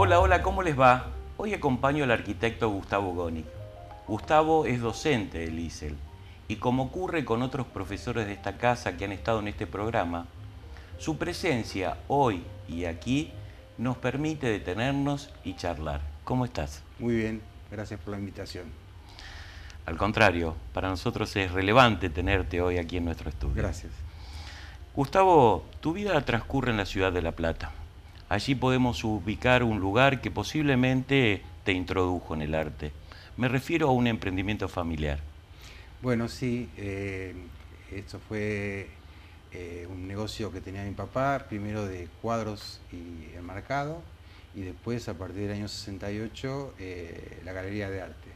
Hola, hola, ¿cómo les va? Hoy acompaño al arquitecto Gustavo Gonig. Gustavo es docente del ISEL y como ocurre con otros profesores de esta casa que han estado en este programa, su presencia hoy y aquí nos permite detenernos y charlar. ¿Cómo estás? Muy bien, gracias por la invitación. Al contrario, para nosotros es relevante tenerte hoy aquí en nuestro estudio. Gracias. Gustavo, tu vida transcurre en la ciudad de La Plata. Allí podemos ubicar un lugar que posiblemente te introdujo en el arte. Me refiero a un emprendimiento familiar. Bueno, sí, esto fue un negocio que tenía mi papá, primero de cuadros y enmarcado, y después, a partir del año 68, la Galería de Arte,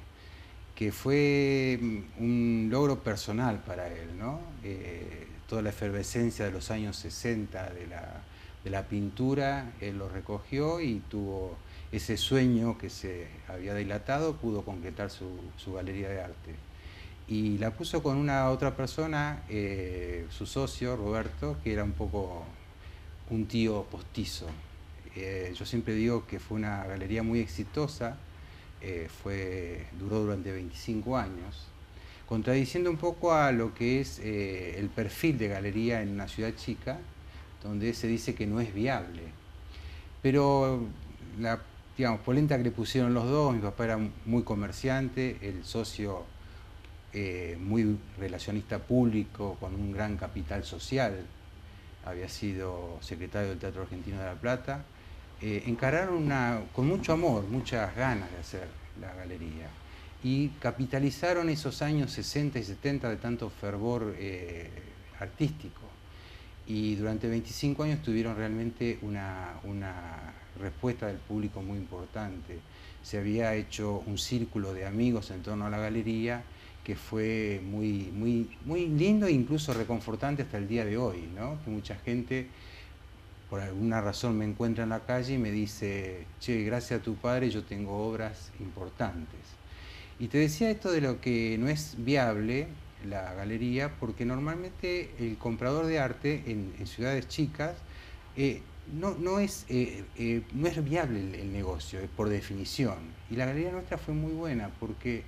que fue un logro personal para él, ¿no? Toda la efervescencia de los años 60 de la pintura, él lo recogió y tuvo ese sueño que se había dilatado, pudo concretar su galería de arte. Y la puso con una otra persona, su socio, Roberto, que era un poco un tío postizo. Yo siempre digo que fue una galería muy exitosa, duró durante 25 años, contradiciendo un poco a lo que es el perfil de galería en una ciudad chica, donde se dice que no es viable. Pero la polenta que le pusieron los dos, mi papá era muy comerciante, el socio muy relacionista público, con un gran capital social, había sido secretario del Teatro Argentino de La Plata, encararon con mucho amor, muchas ganas de hacer la galería y capitalizaron esos años 60 y 70 de tanto fervor artístico. Y durante 25 años tuvieron realmente una respuesta del público muy importante. Se había hecho un círculo de amigos en torno a la galería que fue muy lindo e incluso reconfortante hasta el día de hoy, ¿no? Que mucha gente, por alguna razón, me encuentra en la calle y me dice: che, gracias a tu padre yo tengo obras importantes. Y te decía esto de lo que no es viable la galería, porque normalmente el comprador de arte en ciudades chicas no es viable el negocio, por definición. Y la galería nuestra fue muy buena porque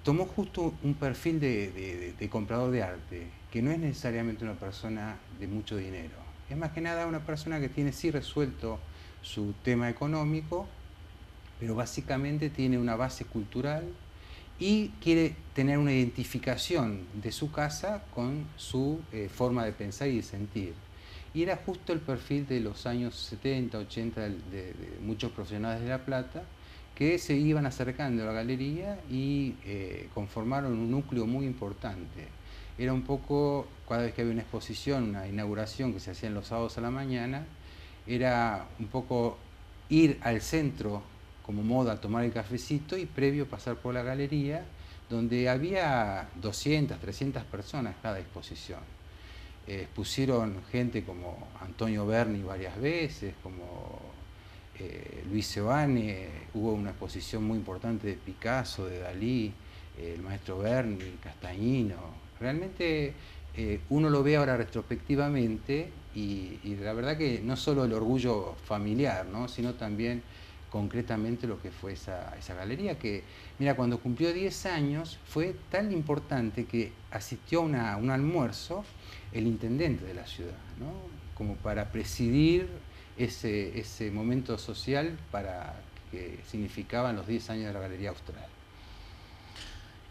tomó justo un perfil de comprador de arte, que no es necesariamente una persona de mucho dinero. Es más que nada una persona que tiene sí resuelto su tema económico, pero básicamente tiene una base cultural y quiere tener una identificación de su casa con su forma de pensar y de sentir. Y era justo el perfil de los años 70, 80 de muchos profesionales de La Plata que se iban acercando a la galería y conformaron un núcleo muy importante. Era un poco, cada vez que había una exposición, una inauguración que se hacía en los sábados a la mañana, era un poco ir al centro como moda a tomar el cafecito y previo pasar por la galería, donde había 200, 300 personas cada exposición. Expusieron gente como Antonio Berni varias veces, como Luis Seoane, hubo una exposición muy importante de Picasso, de Dalí, el maestro Berni, Castañino. Realmente uno lo ve ahora retrospectivamente y la verdad que no solo el orgullo familiar, ¿no? Sino también concretamente lo que fue esa galería, que, mira, cuando cumplió 10 años fue tan importante que asistió a un almuerzo el intendente de la ciudad, ¿no? Como para presidir ese momento social para que significaban los 10 años de la Galería Austral.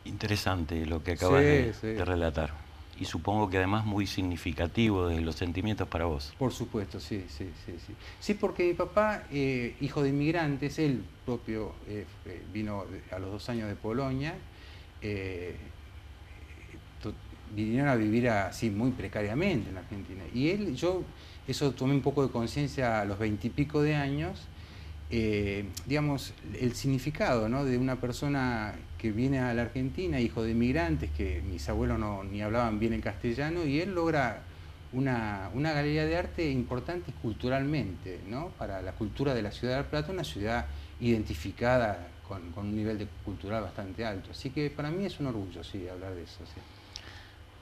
Interesante lo que acabas Sí. de relatar. Y supongo que además muy significativo de los sentimientos para vos. Por supuesto, sí. Sí, porque mi papá, hijo de inmigrantes, él propio vino a los 2 años de Polonia, vinieron a vivir así muy precariamente en Argentina. Y yo eso tomé un poco de conciencia a los 20 y pico de años, digamos, el significado, ¿no?, de una persona que viene a la Argentina, hijo de inmigrantes, que mis abuelos ni hablaban bien el castellano, y él logra una galería de arte importante culturalmente, ¿no?, para la cultura de la ciudad de La Plata, una ciudad identificada con un nivel cultural bastante alto. Así que para mí es un orgullo, sí, hablar de eso. Sí.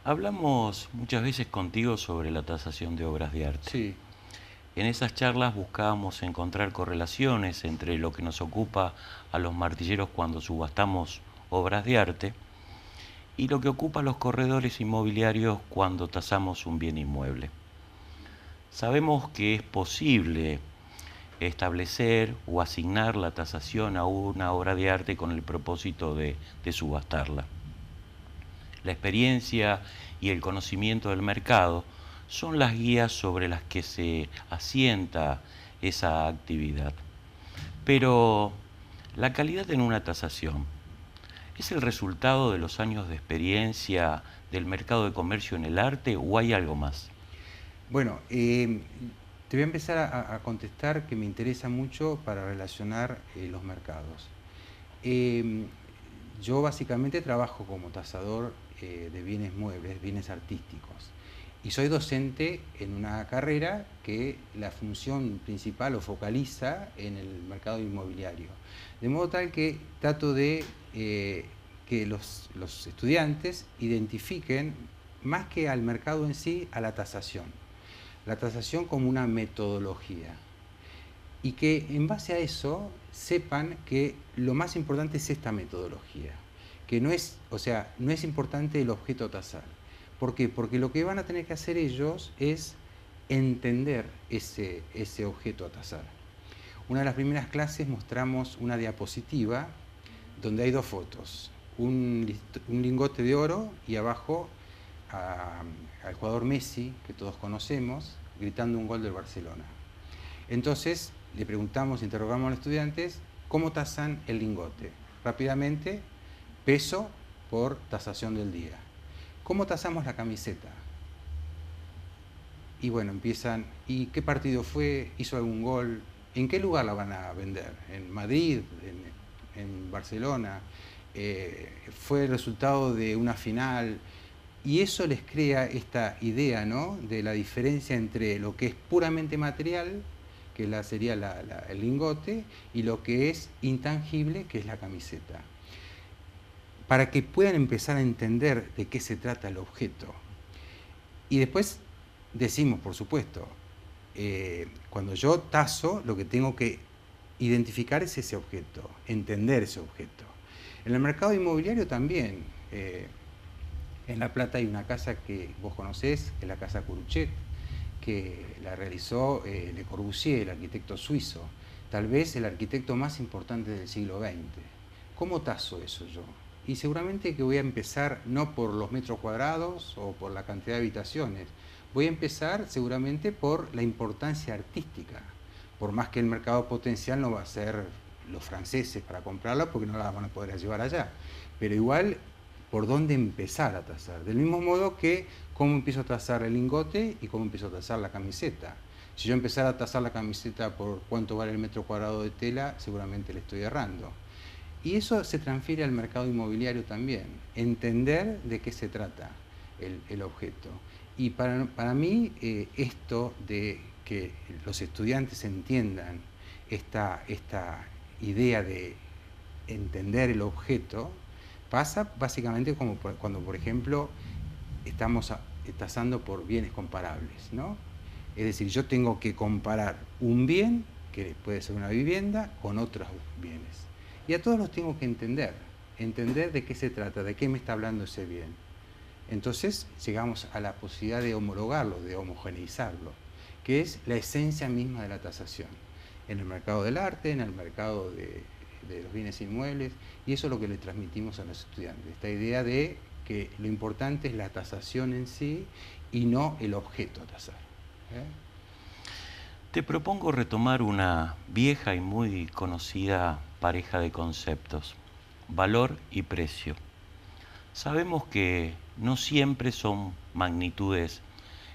Hablamos muchas veces contigo sobre la tasación de obras de arte. Sí. En esas charlas buscábamos encontrar correlaciones entre lo que nos ocupa a los martilleros cuando subastamos obras de arte y lo que ocupa a los corredores inmobiliarios cuando tasamos un bien inmueble. Sabemos que es posible establecer o asignar la tasación a una obra de arte con el propósito de subastarla. La experiencia y el conocimiento del mercado son las guías sobre las que se asienta esa actividad. Pero la calidad en una tasación ¿es el resultado de los años de experiencia del mercado de comercio en el arte o hay algo más? Bueno, te voy a empezar a contestar, que me interesa mucho para relacionar los mercados. Yo básicamente trabajo como tasador de bienes muebles, bienes artísticos. Y soy docente en una carrera que la función principal o focaliza en el mercado inmobiliario. De modo tal que trato de que los estudiantes identifiquen, más que al mercado en sí, a la tasación. La tasación como una metodología. Y que en base a eso sepan que lo más importante es esta metodología. Que no es importante el objeto a tasar. ¿Por qué? Porque lo que van a tener que hacer ellos es entender ese objeto a tasar. Una de las primeras clases mostramos una diapositiva donde hay 2 fotos. Un lingote de oro y abajo al jugador Messi, que todos conocemos, gritando un gol del Barcelona. Entonces le interrogamos a los estudiantes cómo tasan el lingote. Rápidamente, peso por tasación del día. ¿Cómo tasamos la camiseta? Y bueno, empiezan, ¿y qué partido fue? ¿Hizo algún gol? ¿En qué lugar la van a vender? ¿En Madrid? ¿En Barcelona? ¿Fue el resultado de una final? Y eso les crea esta idea, ¿no?, de la diferencia entre lo que es puramente material, que sería el lingote, y lo que es intangible, que es la camiseta. Para que puedan empezar a entender de qué se trata el objeto. Y después decimos, por supuesto, cuando yo taso, lo que tengo que identificar es ese objeto, entender ese objeto. En el mercado inmobiliario también. En La Plata hay una casa que vos conocés, que es la Casa Curuchet, que la realizó Le Corbusier, el arquitecto suizo, tal vez el arquitecto más importante del siglo XX. ¿Cómo taso eso yo? Y seguramente que voy a empezar no por los metros cuadrados o por la cantidad de habitaciones, voy a empezar seguramente por la importancia artística, por más que el mercado potencial no va a ser los franceses para comprarla porque no la van a poder llevar allá, pero igual por dónde empezar a tasar, del mismo modo que cómo empiezo a tasar el lingote y cómo empiezo a tasar la camiseta. Si yo empezara a tasar la camiseta por cuánto vale el metro cuadrado de tela, seguramente le estoy errando. Y eso se transfiere al mercado inmobiliario también, entender de qué se trata el objeto. Y para mí esto de que los estudiantes entiendan esta idea de entender el objeto, pasa básicamente como cuando, por ejemplo, estamos tasando por bienes comparables, ¿no? Es decir, yo tengo que comparar un bien, que puede ser una vivienda, con otros bienes. Y a todos los tengo que entender de qué se trata, de qué me está hablando ese bien. Entonces llegamos a la posibilidad de homologarlo, de homogeneizarlo, que es la esencia misma de la tasación, en el mercado del arte, en el mercado de los bienes inmuebles, y eso es lo que le transmitimos a los estudiantes, esta idea de que lo importante es la tasación en sí y no el objeto a tasar. Te propongo retomar una vieja y muy conocida pareja de conceptos, valor y precio. Sabemos que no siempre son magnitudes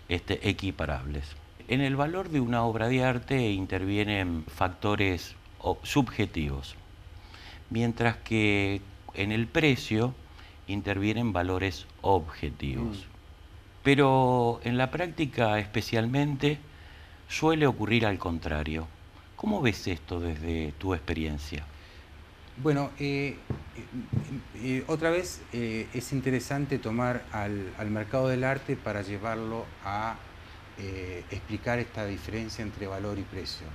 equiparables. En el valor de una obra de arte intervienen factores subjetivos, mientras que en el precio intervienen valores objetivos. Pero en la práctica especialmente suele ocurrir al contrario. ¿Cómo ves esto desde tu experiencia? Bueno, otra vez es interesante tomar al mercado del arte para llevarlo a explicar esta diferencia entre valor y precio.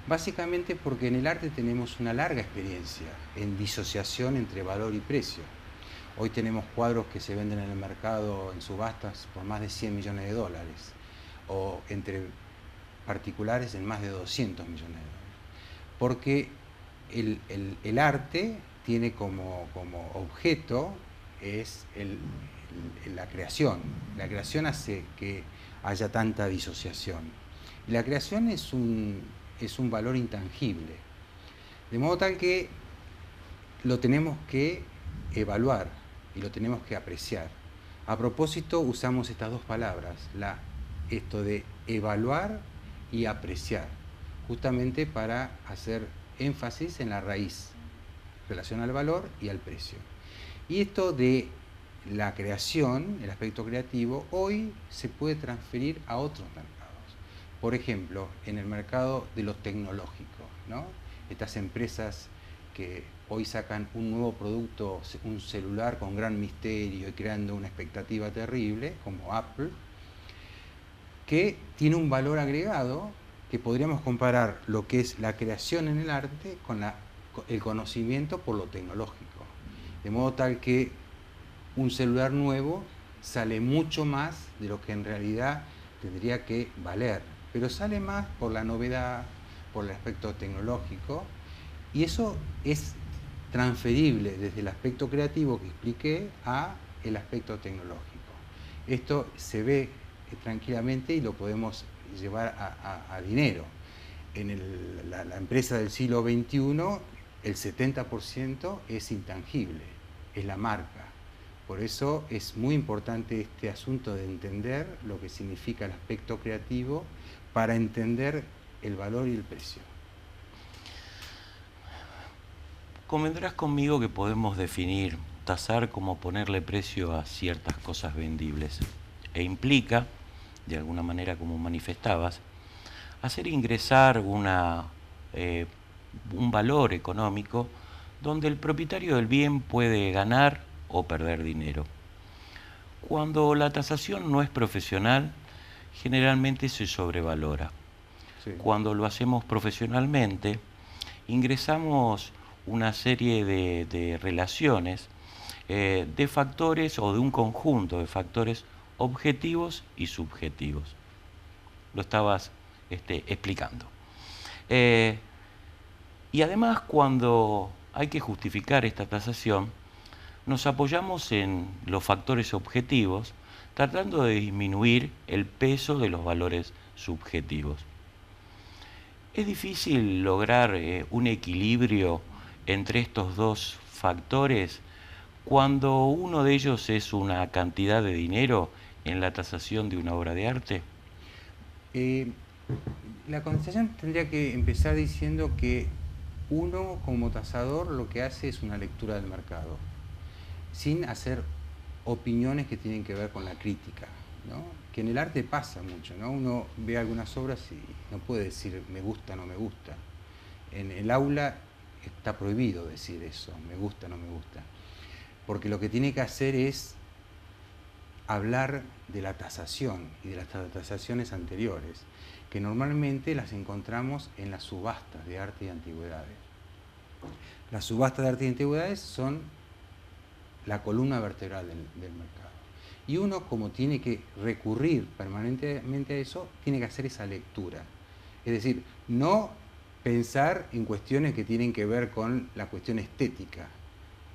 Básicamente porque en el arte tenemos una larga experiencia en disociación entre valor y precio. Hoy tenemos cuadros que se venden en el mercado en subastas por más de 100 millones de dólares, o entre particulares en más de 200 millones de dólares. Porque el arte tiene como objeto es la creación. La creación hace que haya tanta disociación. Y la creación es un valor intangible. De modo tal que lo tenemos que evaluar y lo tenemos que apreciar. A propósito, usamos estas dos palabras, esto de evaluar y apreciar, justamente para hacer énfasis en la raíz, relación al valor y al precio. Y esto de la creación, el aspecto creativo, hoy se puede transferir a otros mercados. Por ejemplo, en el mercado de lo tecnológico, ¿no? Estas empresas que hoy sacan un nuevo producto, un celular con gran misterio y creando una expectativa terrible, como Apple, que tiene un valor agregado que podríamos comparar lo que es la creación en el arte con el conocimiento por lo tecnológico. De modo tal que un celular nuevo sale mucho más de lo que en realidad tendría que valer, pero sale más por la novedad, por el aspecto tecnológico, y eso es transferible desde el aspecto creativo que expliqué a el aspecto tecnológico. Esto se ve tranquilamente y lo podemos llevar a dinero. En la empresa del siglo XXI, el 70% es intangible, es la marca. Por eso es muy importante este asunto de entender lo que significa el aspecto creativo para entender el valor y el precio. Convendrás conmigo que podemos definir tasar como ponerle precio a ciertas cosas vendibles, e implica, de alguna manera como manifestabas, hacer ingresar un valor económico donde el propietario del bien puede ganar o perder dinero. Cuando la tasación no es profesional, generalmente se sobrevalora. Sí. Cuando lo hacemos profesionalmente, ingresamos una serie de relaciones, de factores o de un conjunto de factores objetivos y subjetivos. Lo estabas explicando. Y además, cuando hay que justificar esta tasación, nos apoyamos en los factores objetivos, tratando de disminuir el peso de los valores subjetivos. Es difícil lograr un equilibrio entre estos dos factores cuando uno de ellos es una cantidad de dinero en la tasación de una obra de arte. La contestación tendría que empezar diciendo que uno como tasador lo que hace es una lectura del mercado, sin hacer opiniones que tienen que ver con la crítica, ¿no? Que en el arte pasa mucho, ¿no? Uno ve algunas obras y no puede decir me gusta o no me gusta. En el aula está prohibido decir eso, me gusta o no me gusta, porque lo que tiene que hacer es hablar de la tasación y de las tasaciones anteriores, que normalmente las encontramos en las subastas de arte y antigüedades. Las subastas de arte y antigüedades son la columna vertebral del mercado. Y uno, como tiene que recurrir permanentemente a eso, tiene que hacer esa lectura. Es decir, no pensar en cuestiones que tienen que ver con la cuestión estética.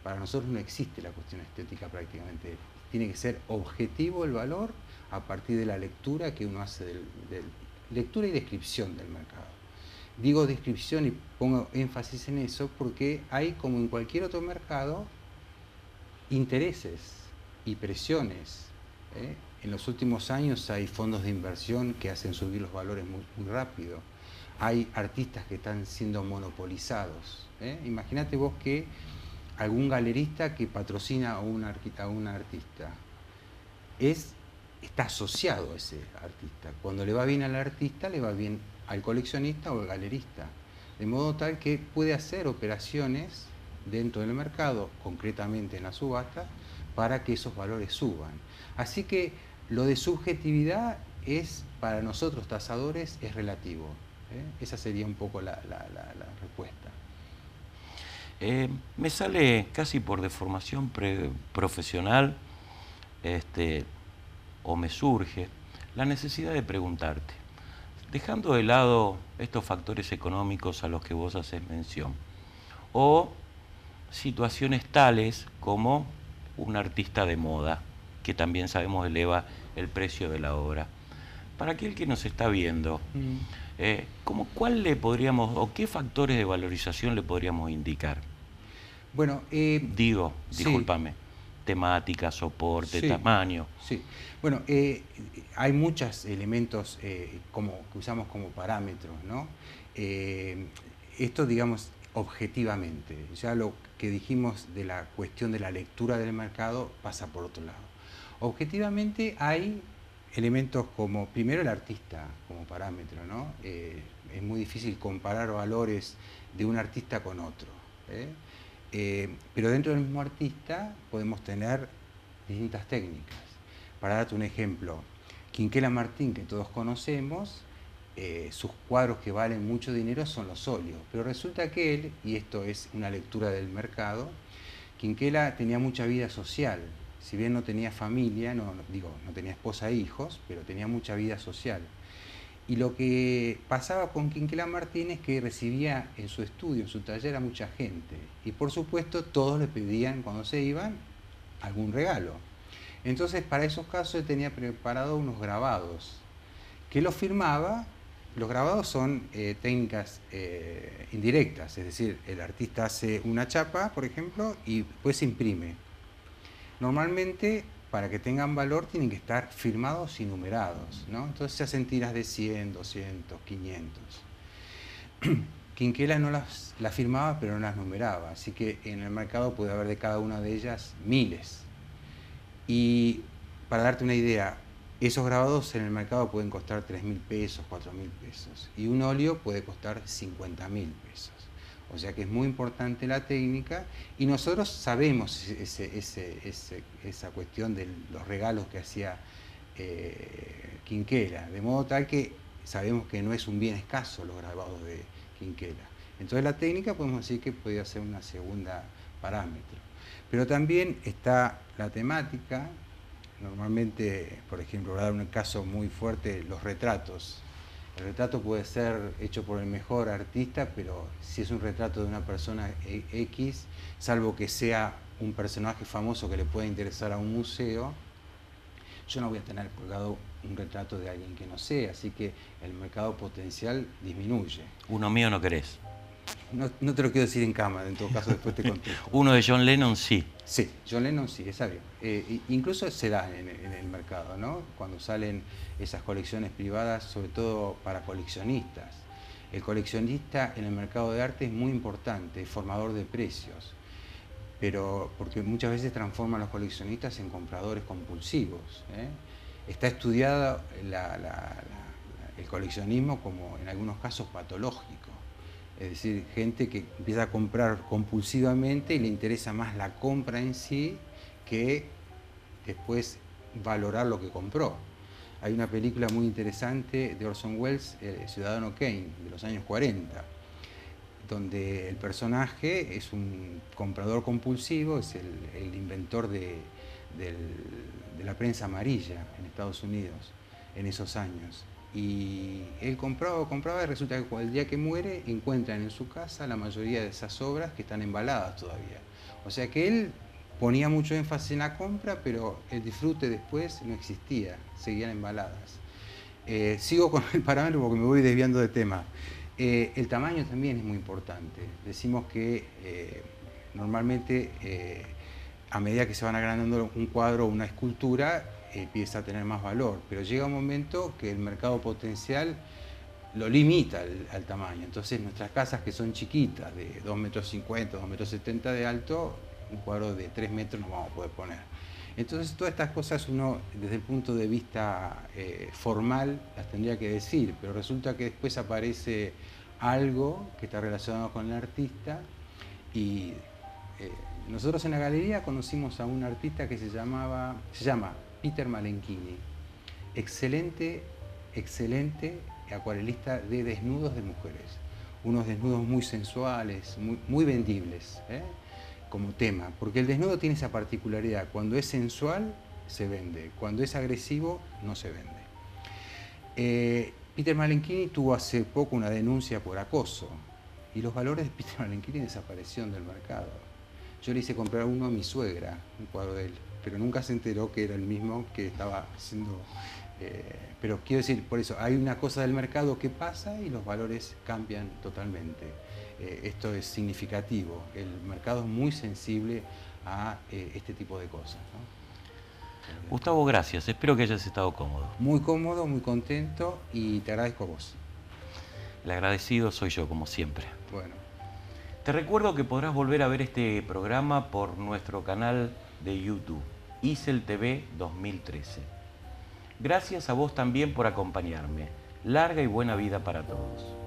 Para nosotros no existe la cuestión estética prácticamente. Tiene que ser objetivo el valor a partir de la lectura que uno hace lectura y descripción del mercado. Digo descripción y pongo énfasis en eso porque hay, como en cualquier otro mercado, intereses y presiones. En los últimos años hay fondos de inversión que hacen subir los valores muy rápido. Hay artistas que están siendo monopolizados. Imagínate vos que algún galerista que patrocina a un artista está asociado a ese artista. Cuando le va bien al artista, le va bien al coleccionista o al galerista. De modo tal que puede hacer operaciones dentro del mercado, concretamente en la subasta, para que esos valores suban. Así que lo de subjetividad es, para nosotros tasadores, es relativo. Esa sería un poco la respuesta. Me sale casi por deformación profesional, o me surge la necesidad de preguntarte, dejando de lado estos factores económicos a los que vos haces mención, o situaciones tales como un artista de moda, que también sabemos eleva el precio de la obra. Para aquel que nos está viendo, ¿cuál le podríamos, o qué factores de valorización le podríamos indicar? Bueno, discúlpame, temática, soporte, tamaño. Sí, bueno, hay muchos elementos que usamos como parámetros, ¿no? Esto, digamos, objetivamente, ya lo que dijimos de la cuestión de la lectura del mercado pasa por otro lado. Objetivamente hay elementos como, primero, el artista como parámetro, ¿no? Es muy difícil comparar valores de un artista con otro, pero dentro del mismo artista podemos tener distintas técnicas. Para darte un ejemplo, Quinquela Martín, que todos conocemos, sus cuadros que valen mucho dinero son los óleos, pero resulta que él, y esto es una lectura del mercado, Quinquela tenía mucha vida social. Si bien no tenía familia, no tenía esposa e hijos, pero tenía mucha vida social. Y lo que pasaba con Quinquela Martín es que recibía en su estudio, en su taller, a mucha gente. Y por supuesto todos le pedían, cuando se iban, algún regalo. Entonces, para esos casos él tenía preparado unos grabados, que los firmaba. Los grabados son técnicas indirectas, es decir, el artista hace una chapa, por ejemplo, y después se imprime. Normalmente, para que tengan valor, tienen que estar firmados y numerados, ¿no? Entonces se hacen tiras de 100, 200, 500. Quinquela no las firmaba, pero no las numeraba, así que en el mercado puede haber de cada una de ellas miles. Y para darte una idea, esos grabados en el mercado pueden costar 3.000 pesos, 4.000 pesos, y un óleo puede costar 50.000 pesos. O sea que es muy importante la técnica, y nosotros sabemos esa cuestión de los regalos que hacía Quinquela, de modo tal que sabemos que no es un bien escaso los grabados de Quinquela. Entonces la técnica podemos decir que podría ser una segunda parámetro. Pero también está la temática. Normalmente, por ejemplo, voy a dar un caso muy fuerte, los retratos. El retrato puede ser hecho por el mejor artista, pero si es un retrato de una persona X, salvo que sea un personaje famoso que le pueda interesar a un museo, yo no voy a tener colgado un retrato de alguien que no sé, así que el mercado potencial disminuye. Uno mío no querés. No te lo quiero decir en cámara, en todo caso después te contesto. Uno de John Lennon sí. Sí, John Lennon sí, es sabio. Incluso se da en el mercado, ¿no? Cuando salen esas colecciones privadas, sobre todo para coleccionistas. El coleccionista en el mercado de arte es muy importante, es formador de precios, pero porque muchas veces transforma a los coleccionistas en compradores compulsivos. Está estudiado el coleccionismo como en algunos casos patológico. Es decir, gente que empieza a comprar compulsivamente y le interesa más la compra en sí que después valorar lo que compró. Hay una película muy interesante de Orson Welles, Ciudadano Kane, de los años 40, donde el personaje es un comprador compulsivo, es el inventor de la prensa amarilla en Estados Unidos en esos años. Y él compraba y resulta que el día que muere encuentran en su casa la mayoría de esas obras que están embaladas todavía. O sea que él ponía mucho énfasis en la compra, pero el disfrute después no existía, seguían embaladas. Sigo con el parámetro porque me voy desviando de tema. El tamaño también es muy importante. Decimos que normalmente a medida que se van agrandando un cuadro o una escultura, empieza a tener más valor, pero llega un momento que el mercado potencial lo limita al tamaño. Entonces nuestras casas, que son chiquitas, de 2,50 metros, 2,70 metros de alto, un cuadro de 3 metros no vamos a poder poner. Entonces todas estas cosas uno, desde el punto de vista formal, las tendría que decir, pero resulta que después aparece algo que está relacionado con el artista y nosotros en la galería conocimos a un artista que se llama Peter Malenchini, excelente acuarelista de desnudos de mujeres, unos desnudos muy sensuales, muy vendibles, como tema, porque el desnudo tiene esa particularidad: cuando es sensual se vende, cuando es agresivo no se vende. Peter Malenchini tuvo hace poco una denuncia por acoso y los valores de Peter Malenchini desaparecieron del mercado. Yo le hice comprar uno a mi suegra, un cuadro de él, pero nunca se enteró que era el mismo que estaba haciendo. Pero quiero decir, por eso, hay una cosa del mercado que pasa y los valores cambian totalmente. Esto es significativo. El mercado es muy sensible a este tipo de cosas, ¿no? Gustavo, gracias. Espero que hayas estado cómodo. Muy cómodo, muy contento y te agradezco a vos. El agradecido soy yo, como siempre. Bueno. Te recuerdo que podrás volver a ver este programa por nuestro canal de YouTube, ISEL TV 2013. Gracias a vos también por acompañarme. Larga y buena vida para todos.